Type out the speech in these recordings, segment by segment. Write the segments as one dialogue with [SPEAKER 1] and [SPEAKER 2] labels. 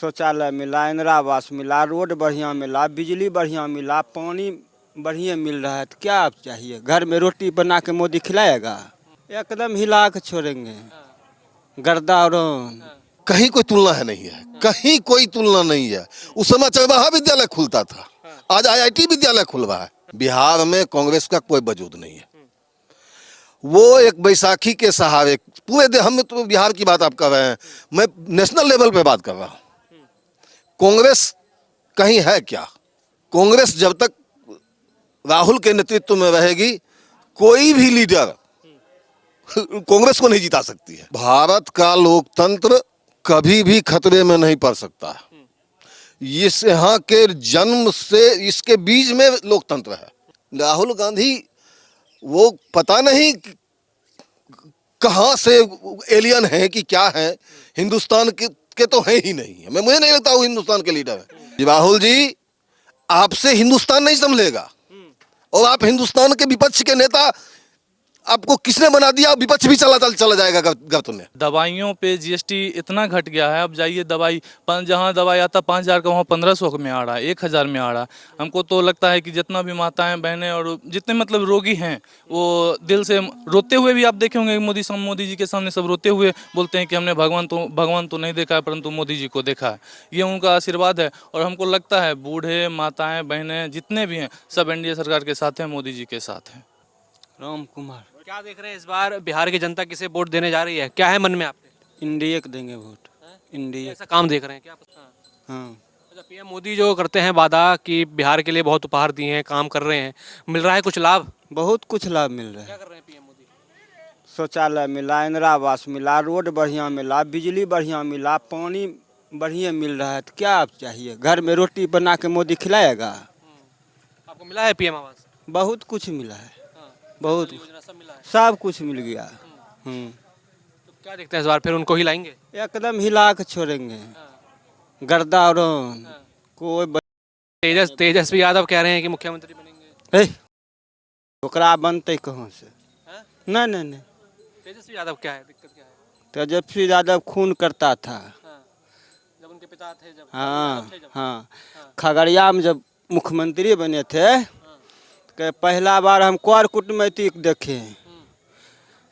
[SPEAKER 1] शौचालय मिला, इंदिरा आवास मिला, रोड बढ़िया मिला, बिजली बढ़िया मिला, पानी बढ़िया मिल रहा है, तो क्या आप चाहिए? घर में रोटी बना के मोदी खिलाएगा? एकदम हिला के छोड़ेंगे गर्दा और
[SPEAKER 2] कहीं कोई तुलना है नहीं है, कहीं कोई तुलना नहीं है। उस समय चरवाहा विद्यालय खुलता था, आज आईआईटी विद्यालय खुल रहा है। बिहार में कांग्रेस का कोई वजूद नहीं है। वो एक बैसाखी के सहारे पूरे हम तो बिहार की बात आप कर रहे हैं, मैं नेशनल लेवल पे बात कर रहा हूँ। कांग्रेस कहीं है क्या? कांग्रेस जब तक राहुल के नेतृत्व में रहेगी, कोई भी लीडर कांग्रेस को नहीं जिता सकती है। भारत का लोकतंत्र कभी भी खतरे में नहीं पड़ सकता है। इस यहाँ के जन्म से इसके बीज में लोकतंत्र है। राहुल गांधी वो पता नहीं कहाँ से एलियन है कि क्या है, हिंदुस्तान के तो है ही नहीं है। मुझे नहीं लगता वो हिंदुस्तान के लीडर है। राहुल जी आपसे हिंदुस्तान नहीं संभलेगा, और आप हिंदुस्तान के विपक्ष के नेता, आपको किसने बना दिया? विपक्ष भी चला जाएगा गर्त में।
[SPEAKER 3] दवाइयों पे जीएसटी इतना घट गया है, अब जाइए दवाई जहाँ दवाई आता 5,000 का वहाँ 1,500 में आ रहा है, 1,000 में आ रहा है। हमको तो लगता है कि जितना भी माताएं बहनें और जितने मतलब रोगी हैं वो दिल से रोते हुए भी आप देखे होंगे मोदी जी के सामने सब रोते हुए बोलते हैं कि हमने भगवान तो नहीं देखा है, परंतु मोदी जी को देखा है। ये उनका आशीर्वाद है, और हमको लगता है बूढ़े माताएं बहनें जितने भी हैं सब एनडीए सरकार के साथ हैं, मोदी जी के साथ हैं।
[SPEAKER 1] राम कुमार।
[SPEAKER 4] क्या देख रहे हैं इस बार बिहार की जनता किसे वोट देने जा रही है? क्या है मन में आपके?
[SPEAKER 1] इंडिया को देंगे वोट, इंडिया।
[SPEAKER 4] ऐसा काम देख रहे हैं क्या?
[SPEAKER 1] हाँ,
[SPEAKER 4] अच्छा, पीएम मोदी जो करते हैं वादा कि बिहार के लिए बहुत उपहार दिए हैं, काम कर रहे हैं, मिल रहा है कुछ लाभ?
[SPEAKER 1] बहुत कुछ लाभ मिल रहा
[SPEAKER 4] क्या
[SPEAKER 1] है।
[SPEAKER 4] कर रहे हैं पीएम मोदी?
[SPEAKER 1] शौचालय मिला, इंदिरा आवास मिला, रोड बढ़िया मिला, बिजली बढ़िया मिला, पानी बढ़िया मिल रहा है, तो क्या आप चाहिए? घर में रोटी बना के मोदी खिलाएगा?
[SPEAKER 4] आपको मिला है पीएम आवास?
[SPEAKER 1] बहुत कुछ मिला है, बहुत
[SPEAKER 4] योजना सब मिला है।
[SPEAKER 1] सब कुछ मिल गया।
[SPEAKER 4] तो क्या देखते हैं इस बार फिर उनको ही लाएंगे?
[SPEAKER 1] एकदम हिला के छोड़ेंगे गर्दा और कोई
[SPEAKER 4] तेजस्वी यादव कह रहे हैं कि मुख्यमंत्री बनेंगे।
[SPEAKER 1] ओकरा बनते कहाँ से?
[SPEAKER 4] हाँ?
[SPEAKER 1] नहीं नहीं नहीं,
[SPEAKER 4] तेजस्वी यादव क्या है, दिक्कत क्या है?
[SPEAKER 1] तेजस्वी यादव खून करता था।
[SPEAKER 4] हाँ, जब उनके पिता थे, जब
[SPEAKER 1] हाँ
[SPEAKER 4] जब
[SPEAKER 1] हाँ, खगड़िया में जब मुख्यमंत्री बने थे, कि पहला बार हम कर कूटनीतिक देखे,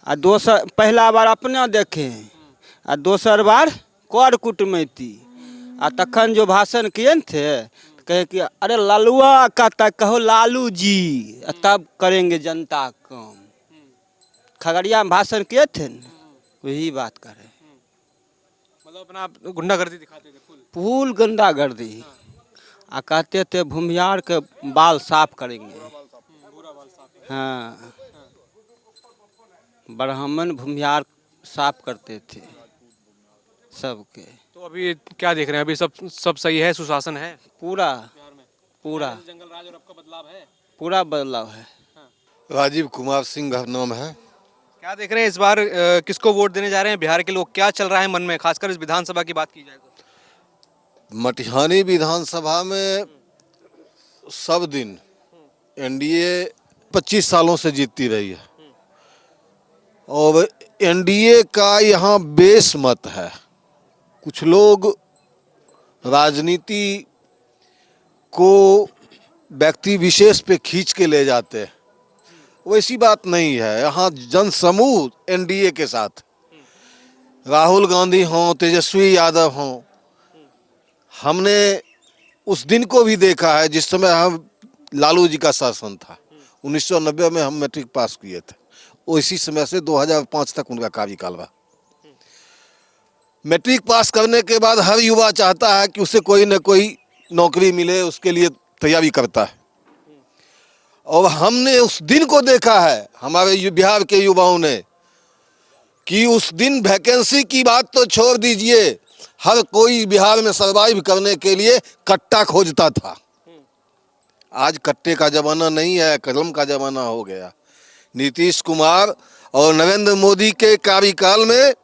[SPEAKER 1] आ दोसर पहला बार अपना देखे, आ दोसर बार कर कूटनीति। आ तखन जो भाषण किए न थे, कहे कि अरे लालुआ कहता, कहो लालू जी, तब करेंगे जनता काम। खगड़िया में भाषण किए थे न, वही बात करे।
[SPEAKER 4] मतलब अपना गुंडागर्दी दिखाते थे
[SPEAKER 1] फूल गुंडागर्दी। आ कहते थे भूमियार के बाल साफ करेंगे। हाँ, ब्राह्मण भूमियार साफ करते थे सबके।
[SPEAKER 4] तो अभी क्या देख रहे हैं? अभी सब सही है, सुशासन है
[SPEAKER 1] पूरा
[SPEAKER 4] बिहार में?
[SPEAKER 1] पूरा
[SPEAKER 4] जंगल राज और आपका बदलाव है?
[SPEAKER 1] पूरा बदलाव है।
[SPEAKER 2] राजीव कुमार सिंह नाम है।
[SPEAKER 4] क्या देख रहे हैं इस बार किसको वोट देने जा रहे हैं बिहार के लोग? क्या चल रहा है मन में, खासकर इस विधानसभा की बात की जाए तो?
[SPEAKER 2] मटिहानी विधानसभा में सब दिन एनडीए 25 सालों से जीतती रही है, और एनडीए का यहाँ बेस मत है। कुछ लोग राजनीति को व्यक्ति विशेष पे खींच के ले जाते हैं, वैसी बात नहीं है। यहाँ जनसमूह एनडीए के साथ, राहुल गांधी हों, तेजस्वी यादव हों। हमने उस दिन को भी देखा है जिस समय हम लालू जी का शासन था। 1990 में हम मैट्रिक पास किए थे, उसी समय से 2005 तक उनका कार्यकाल रहा। मैट्रिक पास करने के बाद हर युवा चाहता है कि उसे कोई न कोई नौकरी मिले, उसके लिए तैयारी करता है। और हमने उस दिन को देखा है, हमारे बिहार के युवाओं ने, कि उस दिन वैकेंसी की बात तो छोड़ दीजिए, हर कोई बिहार में सरवाइव करने के लिए कट्टा खोजता था। आज कट्टे का जमाना नहीं है, कलम का जमाना हो गया। नीतीश कुमार और नरेंद्र मोदी के कार्यकाल में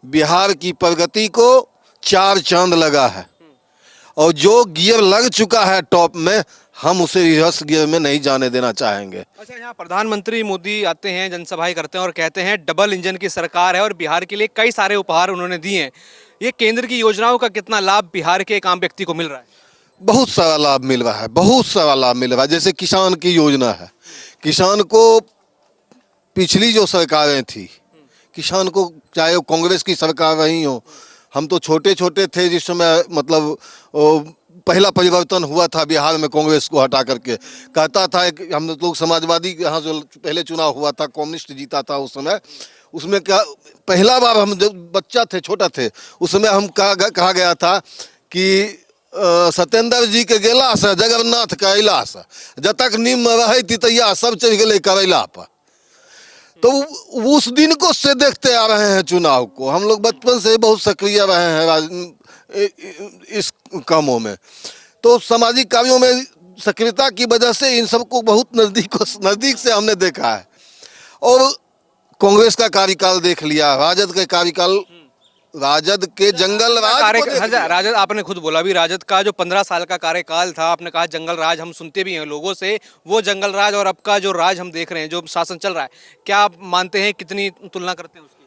[SPEAKER 2] बिहार की प्रगति को 4 चांद लगा है, और जो गियर लग चुका है टॉप में, हम उसे रिवर्स गियर में नहीं जाने देना चाहेंगे।
[SPEAKER 4] अच्छा, यहाँ प्रधानमंत्री मोदी आते हैं, जनसभाएं करते हैं और कहते हैं डबल इंजन की सरकार है और बिहार के लिए कई सारे उपहार उन्होंने दिए हैं। ये केंद्र की योजनाओं का कितना लाभ बिहार के एक आम व्यक्ति को मिल रहा है?
[SPEAKER 2] बहुत सारा लाभ मिल रहा है, बहुत सारा लाभ मिल रहा है। जैसे किसान की योजना है, किसान को पिछली जो सरकारें थी, किसान को चाहे वो कांग्रेस की सरकार रही हो, हम तो छोटे छोटे थे जिस समय मतलब पहला परिवर्तन हुआ था बिहार में कांग्रेस को हटा करके। कहता था कि हम लोग समाजवादी यहाँ जो पहले चुनाव हुआ था, कम्युनिस्ट जीता था उस समय, उसमें क्या पहला बार हम जब बच्चा थे, छोटा थे, उस समय हम कहा गया था कि सत्येंद्र जी के गेला से जगन्नाथ कैला से जब तक नीम रहे तैया सब चढ़ गए करैला पर। तो उस दिन को से देखते आ रहे हैं चुनाव को, हम लोग बचपन से बहुत सक्रिय रहे हैं इस कामों में। तो सामाजिक कार्यों में सक्रियता की वजह से इन सबको बहुत नज़दीक से हमने देखा है। और कांग्रेस का कार्यकाल देख लिया, राजद का कार्यकाल, राजद के जंगल राज
[SPEAKER 4] राजद आपने खुद बोला भी, राजद का जो 15 साल का कार्यकाल था, आपने कहा जंगल राज, हम सुनते भी हैं लोगों से, वो जंगल राज और अब का जो राज हम देख रहे हैं, जो शासन चल रहा है, क्या आप मानते हैं, कितनी तुलना करते हैं उसकी?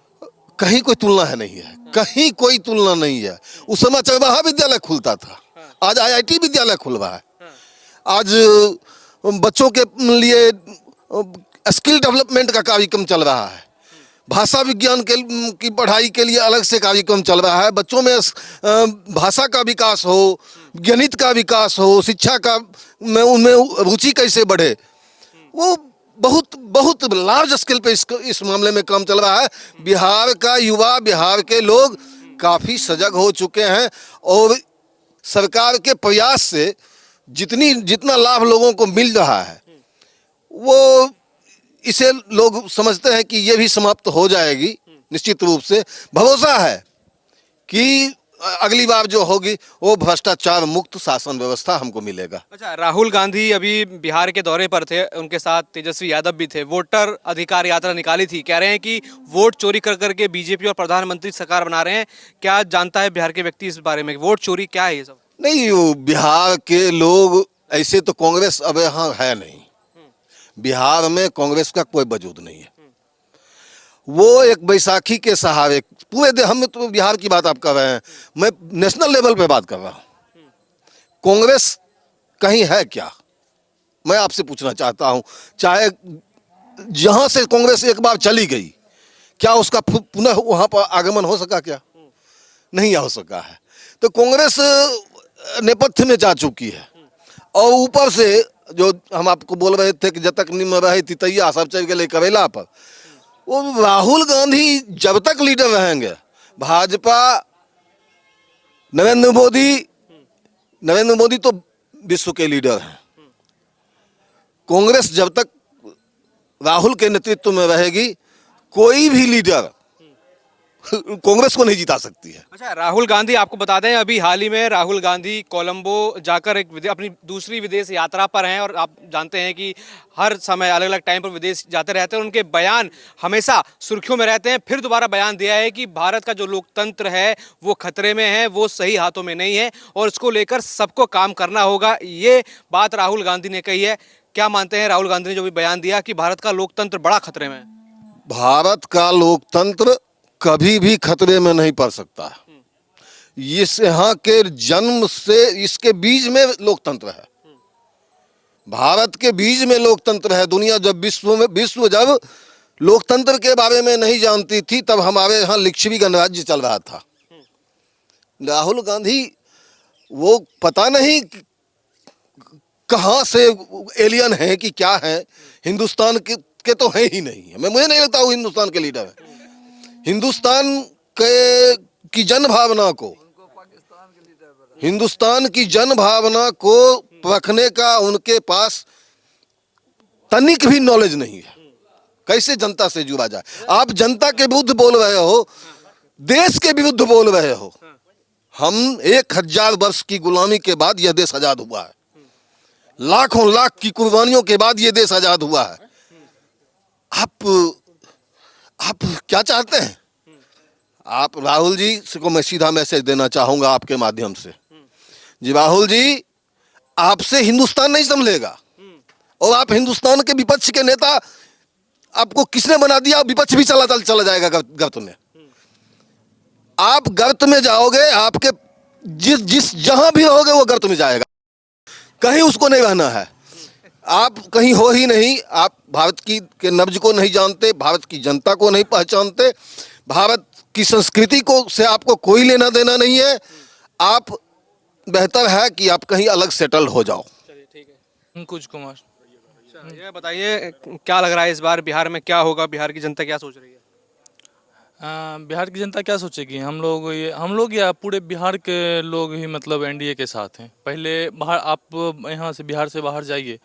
[SPEAKER 2] कहीं कोई तुलना है नहीं है, कहीं कोई तुलना नहीं है। उस समय चरवाहा विद्यालय खुलता था, आज IIT विद्यालय खुल रहा है। आज बच्चों के लिए स्किल डेवलपमेंट का कार्यक्रम चल रहा है, भाषा विज्ञान की पढ़ाई के लिए अलग से कार्यक्रम चल रहा है। बच्चों में भाषा का विकास हो, गणित का विकास हो, शिक्षा का में उनमें रुचि कैसे बढ़े, वो बहुत बहुत लार्ज स्केल पे इस मामले में काम चल रहा है। बिहार का युवा, बिहार के लोग काफ़ी सजग हो चुके हैं और सरकार के प्रयास से जितना लाभ लोगों को मिल रहा है, वो इसे लोग समझते हैं कि ये भी समाप्त हो जाएगी। निश्चित रूप से भरोसा है कि अगली बार जो होगी वो भ्रष्टाचार मुक्त शासन व्यवस्था हमको मिलेगा।
[SPEAKER 4] अच्छा, राहुल गांधी अभी बिहार के दौरे पर थे, उनके साथ तेजस्वी यादव भी थे, वोटर अधिकार यात्रा निकाली थी, कह रहे हैं कि वोट चोरी कर करके बीजेपी और प्रधानमंत्री सरकार बना रहे हैं। क्या जानता है बिहार के व्यक्ति इस बारे में, वोट चोरी क्या है ये सब?
[SPEAKER 2] नहीं, बिहार के लोग ऐसे तो कांग्रेस अब यहाँ है नहीं, बिहार में कांग्रेस का कोई वजूद नहीं है। वो एक बैसाखी के सहारे पूरे हम तो बिहार की बात आप कर रहे हैं, मैं नेशनल लेवल पे बात कर रहा हूँ। कांग्रेस कहीं है क्या, मैं आपसे पूछना चाहता हूँ। चाहे जहां से कांग्रेस एक बार चली गई, क्या उसका पुनः वहां पर आगमन हो सका? क्या नहीं हो सका है। तो कांग्रेस नेपथ्य में जा चुकी है और ऊपर से जो हम आपको बोल रहे थे कि जब तक निम रहे तैया सब चल गए करेला पर, वो राहुल गांधी जब तक लीडर रहेंगे, भाजपा, नरेंद्र मोदी तो विश्व के लीडर हैं। कांग्रेस जब तक राहुल के नेतृत्व में रहेगी, कोई भी लीडर कांग्रेस को नहीं जिता सकती है।
[SPEAKER 4] अच्छा, राहुल गांधी, आपको बता दें अभी हाल ही में राहुल गांधी कोलंबो जाकर अपनी दूसरी विदेश यात्रा पर हैं और आप जानते हैं कि हर समय अलग अलग टाइम पर विदेश जाते रहते हैं। उनके बयान हमेशा सुर्खियों में रहते हैं। फिर दोबारा बयान दिया है कि भारत का जो लोकतंत्र है वो खतरे में है, वो सही हाथों में नहीं है और इसको लेकर सबको काम करना होगा। ये बात राहुल गांधी ने कही है। क्या मानते हैं राहुल गांधी ने जो भी बयान दिया कि भारत का लोकतंत्र बड़ा खतरे में है?
[SPEAKER 2] भारत का लोकतंत्र कभी भी खतरे में नहीं पड़ सकता। इस यहाँ के जन्म से इसके बीज में लोकतंत्र है, भारत के बीज में लोकतंत्र है। दुनिया जब विश्व जब लोकतंत्र के बारे में नहीं जानती थी, तब हमारे यहाँ लिच्छवी गणराज्य चल रहा था। राहुल गांधी वो पता नहीं कहाँ से एलियन है कि क्या है, हिंदुस्तान के तो है ही नहीं है। मुझे नहीं लगता वो हिंदुस्तान के लीडर है। हिंदुस्तान की जन भावना को, हिंदुस्तान की जन भावना को रखने का उनके पास तनिक भी नॉलेज नहीं है। कैसे जनता से जुड़ा जाए? आप जनता के विरुद्ध बोल रहे हो, देश के विरुद्ध बोल रहे हो। हम 1000 वर्ष की गुलामी के बाद यह देश आजाद हुआ है, लाखों लाख की कुर्बानियों के बाद यह देश आजाद हुआ है। आप क्या चाहते हैं? आप राहुल जी को मैं सीधा मैसेज देना चाहूंगा आपके माध्यम से। जी राहुल जी, आपसे हिंदुस्तान नहीं संभलेगा। और आप हिंदुस्तान के विपक्ष के नेता, आपको किसने बना दिया? विपक्ष भी चला जाएगा गर्त में। आप गर्त में जाओगे, आपके जिस जहां भी रहोगे वो गर्त में जाएगा, कहीं उसको नहीं रहना है। आप कहीं हो ही नहीं। आप भारत के नब्ज को नहीं जानते, भारत की जनता को नहीं पहचानते, भारत की संस्कृति को से आपको कोई लेना देना नहीं है। आप बेहतर है कि आप कहीं अलग सेटल हो जाओ।
[SPEAKER 4] चलिए ठीक है।
[SPEAKER 3] अंकुश कुमार।
[SPEAKER 4] ये बताइए क्या लग रहा है इस बार बिहार में क्या होगा? बिहार की जनता क्या सोच रही है?
[SPEAKER 3] बिहार की जनता क्या सोचेगी? हम लोग या पूरे बिहार के लोग ही मतलब एनडीए के साथ हैं। पहले बाहर, आप यहाँ से बिहार से बाहर जाइए,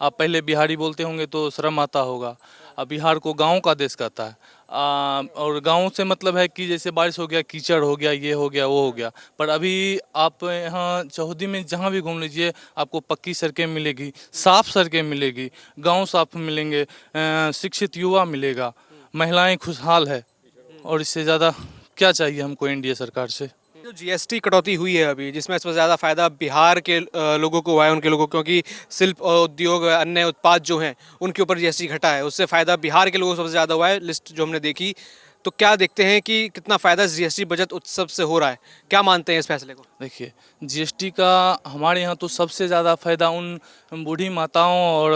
[SPEAKER 3] आप पहले बिहारी बोलते होंगे तो शर्म आता होगा। अब बिहार को गांव का देश कहता है। और गांव से मतलब है कि जैसे बारिश हो गया, कीचड़ हो गया, ये हो गया, वो हो गया। पर अभी आप यहाँ चौहदी में जहाँ भी घूम लीजिए, आपको पक्की सड़कें मिलेगी, साफ सड़कें मिलेगी, गांव साफ मिलेंगे, शिक्षित युवा मिलेगा, महिलाएं खुशहाल है। और इससे ज़्यादा क्या चाहिए हमको एनडीए सरकार से?
[SPEAKER 4] जो जीएसटी कटौती हुई है अभी, जिसमें सबसे ज़्यादा फायदा बिहार के लोगों को हुआ है, उनके लोगों को, क्योंकि शिल्प उद्योग, अन्य उत्पाद जो हैं उनके ऊपर जीएसटी घटा है, उससे फायदा बिहार के लोगों को सबसे ज़्यादा हुआ है। लिस्ट जो हमने देखी, तो क्या देखते हैं कि कितना फायदा जीएसटी बचत उत्सव से हो रहा है? क्या मानते हैं इस फैसले को?
[SPEAKER 3] देखिए, जीएसटी का हमारे यहाँ तो सबसे ज़्यादा फायदा उन बूढ़ी माताओं और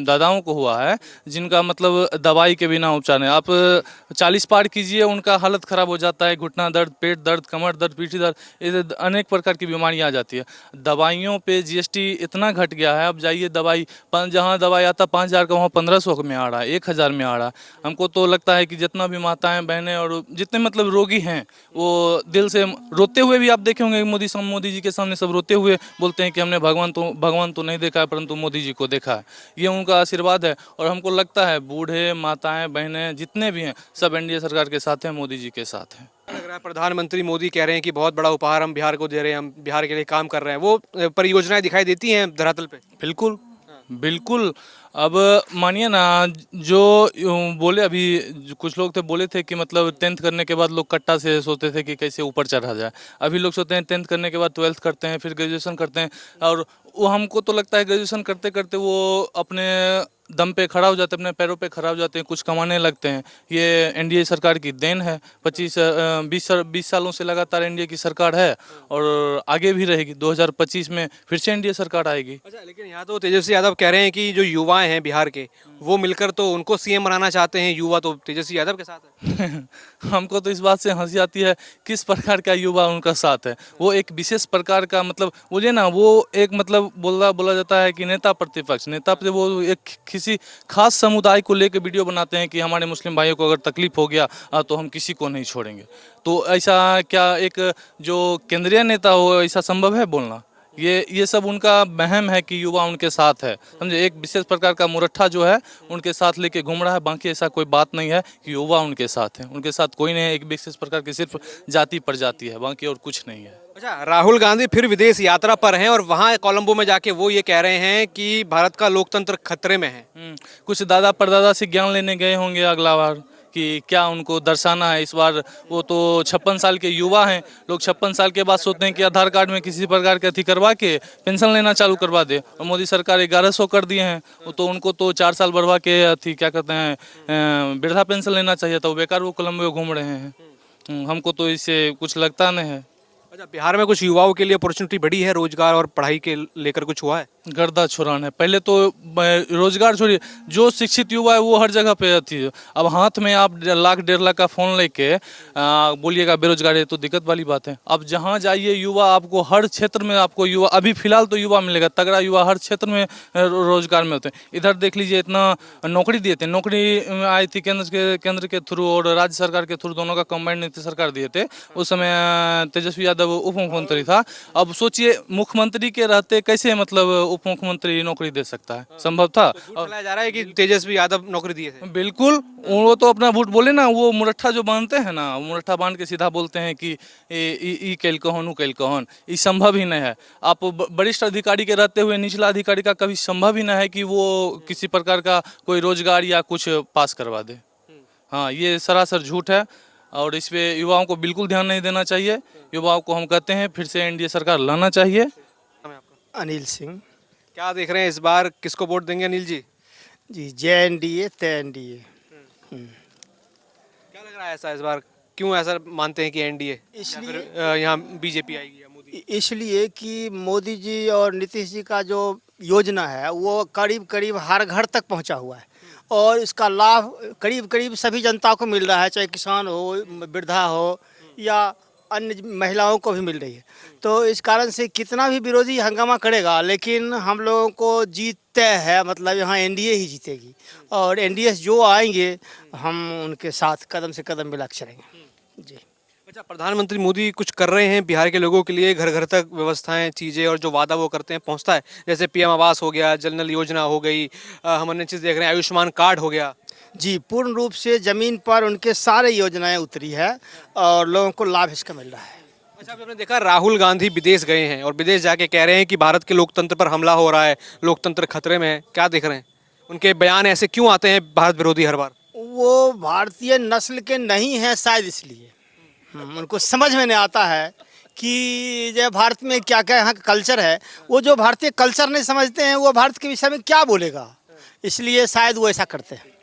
[SPEAKER 3] दादाओं को हुआ है जिनका मतलब दवाई के बिना उपचार नहीं। आप 40 पार कीजिए, उनका हालत ख़राब हो जाता है, घुटना दर्द, पेट दर्द, कमर दर्द, पीठी दर्द, ये अनेक प्रकार की बीमारियाँ आ जाती है। दवाइयों पे जीएसटी इतना घट गया है, अब जाइए दवाई, जहाँ दवाई आता 5,000 का वहाँ 1,500 में आ रहा है, 1,000 में आ रहा है। हमको तो लगता है कि जितना भी माताएं बहनें और जितने मतलब रोगी हैं, वो दिल से रोते हुए भी आप देखे होंगे, मोदी जी के सामने सब रोते हुए बोलते हैं कि हमने भगवान तो नहीं देखा है, परंतु मोदी जी को देखा है। ये उनका आशीर्वाद है। और हमको लगता है बूढ़े, माताएं, बहनें जितने भी हैं, सब एनडीए सरकार के साथ हैं, मोदी जी के साथ हैं।
[SPEAKER 4] लग रहा है प्रधानमंत्री मोदी कह रहे हैं कि बहुत बड़ा उपहार हम बिहार को दे रहे हैं, हम बिहार के लिए काम कर रहे हैं, वो परियोजनाएं दिखाई देती हैं धरातल पे?
[SPEAKER 3] बिल्कुल, बिल्कुल। अब मानिए ना, जो बोले अभी, कुछ लोग थे बोले थे कि मतलब 10th करने के बाद लोग कट्टा से सोचते थे कि कैसे ऊपर चढ़ा जाए। अभी लोग सोचते हैं 10th करने के बाद 12th करते हैं, फिर ग्रेजुएशन करते हैं। और वो हमको तो लगता है ग्रेजुएशन करते करते वो अपने दम पे खड़ा हो जाते हैं, अपने पैरों पे खड़ा हो जाते हैं, कुछ कमाने लगते हैं। ये एनडीए सरकार की देन है। 20 सालों से लगातार एनडीए की सरकार है और आगे भी रहेगी। 2025 में फिर से एनडीए सरकार आएगी।
[SPEAKER 4] अच्छा, लेकिन यहाँ तो तेजस्वी यादव कह रहे हैं कि जो युवाएं हैं बिहार के, वो मिलकर तो उनको सीएम बनाना चाहते हैं। युवा तो तेजस्वी यादव के साथ है।
[SPEAKER 3] हमको तो इस बात से हंसी आती है, किस प्रकार का युवा उनका साथ है। वो एक विशेष प्रकार का मतलब बोलिए ना, वो एक मतलब बोला जाता है कि नेता प्रतिपक्ष, नेता पे वो एक किसी खास समुदाय को लेकर वीडियो बनाते हैं कि हमारे मुस्लिम भाइयों को अगर तकलीफ हो गया तो हम किसी को नहीं छोड़ेंगे। तो ऐसा क्या एक जो केंद्रीय नेता हो, ऐसा संभव है बोलना? ये सब उनका वहम है कि युवा उनके साथ है, समझे। एक विशेष प्रकार का मुरट्ठा जो है उनके साथ लेके घूम रहा है, बाकी ऐसा कोई बात नहीं है कि युवा उनके साथ है। उनके साथ कोई नहीं है, एक विशेष प्रकार की सिर्फ जाति प्रजाति है, बाकी और कुछ नहीं है।
[SPEAKER 4] अच्छा, राहुल गांधी फिर विदेश यात्रा पर हैं और वहाँ कोलंबो में जाके वो ये कह रहे हैं कि भारत का लोकतंत्र खतरे में है।
[SPEAKER 3] कुछ दादा परदादा से ज्ञान लेने गए होंगे अगला बार कि क्या उनको दर्शाना है इस बार। वो तो 56 साल के युवा हैं। लोग 56 साल के बाद सोचते हैं कि आधार कार्ड में किसी प्रकार के अथी करवा के पेंशन लेना चालू करवा दे, और मोदी सरकार 1100 कर दिए हैं। वो तो उनको तो 4 साल बढ़वा के अथी क्या कहते हैं, वृद्धा पेंशन लेना चाहिए था। वो बेकार वो कोलंबो घूम रहे हैं। हमको तो इससे कुछ लगता नहीं है।
[SPEAKER 4] अच्छा, बिहार में कुछ युवाओं के लिए अपॉर्चुनिटी बढ़ी है, रोजगार और पढ़ाई के लेकर कुछ हुआ है?
[SPEAKER 3] गर्दा छोड़ान है। पहले तो रोजगार छोड़िए, जो शिक्षित युवा है वो हर जगह पे थी। अब हाथ में आप 1,00,000 1.5 लाख का फ़ोन लेके बोलिएगा बेरोजगार है, तो दिक्कत वाली बात है। अब जहाँ जाइए युवा, आपको हर क्षेत्र में आपको युवा, अभी फिलहाल तो युवा मिलेगा, तगड़ा युवा हर क्षेत्र में रोजगार में होते हैं। इधर देख लीजिए, इतना नौकरी दिए थे, नौकरी आई थी केंद्र के थ्रू और राज्य सरकार के थ्रू, दोनों का कंबाइंड नीति सरकार दिए थे। उस समय तेजस्वी यादव उप मुख्यमंत्री था। अब सोचिए, मुख्यमंत्री के रहते कैसे मतलब उप मुख्यमंत्री नौकरी दे सकता है? संभव था?
[SPEAKER 4] चलाया जा रहा है कि तेजस्वी यादव नौकरी दिए थे।
[SPEAKER 3] बिल्कुल, वो तो अपना वोट बोले ना, वो मुरट्ठा जो बांधते हैं ना, मुरट्ठा बांध के सीधा बोलते हैं कि ई कैल कहन, उ कैल कहन। ये संभव ही नहीं है। आप वरिष्ठ अधिकारी के रहते हुए निचला अधिकारी का कभी संभव ही नहीं है कि वो किसी प्रकार का कोई रोजगार या कुछ पास करवा दे। हाँ, ये सरासर झूठ है और इस पे युवाओं को बिल्कुल ध्यान नहीं देना चाहिए। युवाओं को हम कहते हैं फिर से एनडीए सरकार लाना चाहिए।
[SPEAKER 5] अनिल सिंह।
[SPEAKER 4] क्या देख रहे हैं इस बार किसको वोट देंगे अनिल जी?
[SPEAKER 5] जी, जय एनडीए तय एनडीए।
[SPEAKER 4] क्या लग रहा है ऐसा इस बार, क्यों ऐसा मानते हैं कि एनडीए
[SPEAKER 5] इसलिए
[SPEAKER 4] यहाँ बीजेपी आएगी या मोदी?
[SPEAKER 5] इसलिए कि मोदी जी और नीतीश जी का जो योजना है वो करीब करीब हर घर तक पहुंचा हुआ है और इसका लाभ करीब करीब सभी जनता को मिल रहा है, चाहे किसान हो, वृद्धा हो या अन्य महिलाओं को भी मिल रही है। तो इस कारण से कितना भी विरोधी हंगामा करेगा लेकिन हम लोगों को जीत तय है, मतलब यहाँ एनडीए ही जीतेगी और एनडीए जो आएंगे हम उनके साथ कदम से कदम मिला के चलेंगे। जी।
[SPEAKER 4] अच्छा, प्रधानमंत्री मोदी कुछ कर रहे हैं बिहार के लोगों के लिए, घर घर तक व्यवस्थाएं, चीज़ें और जो वादा वो करते हैं पहुंचता है? जैसे पीएम आवास हो गया, जल नल योजना हो गई, हम अन्य चीज़ देख रहे हैं, आयुष्मान कार्ड हो गया।
[SPEAKER 5] जी, पूर्ण रूप से ज़मीन पर उनके सारे योजनाएं उतरी है और लोगों को लाभ इसका मिल रहा है।
[SPEAKER 4] अच्छा, अभी आपने देखा राहुल गांधी विदेश गए हैं और विदेश जाके कह रहे हैं कि भारत के लोकतंत्र पर हमला हो रहा है, लोकतंत्र खतरे में है। क्या देख रहे हैं? उनके बयान ऐसे क्यों आते हैं भारत विरोधी हर बार?
[SPEAKER 5] वो भारतीय नस्ल के नहीं हैं शायद, इसलिए उनको समझ में नहीं आता है कि जो भारत में क्या क्या यहाँ का कल्चर है, वो जो भारतीय कल्चर नहीं समझते हैं वो भारत के विषय में क्या बोलेगा, इसलिए शायद वो ऐसा करते हैं।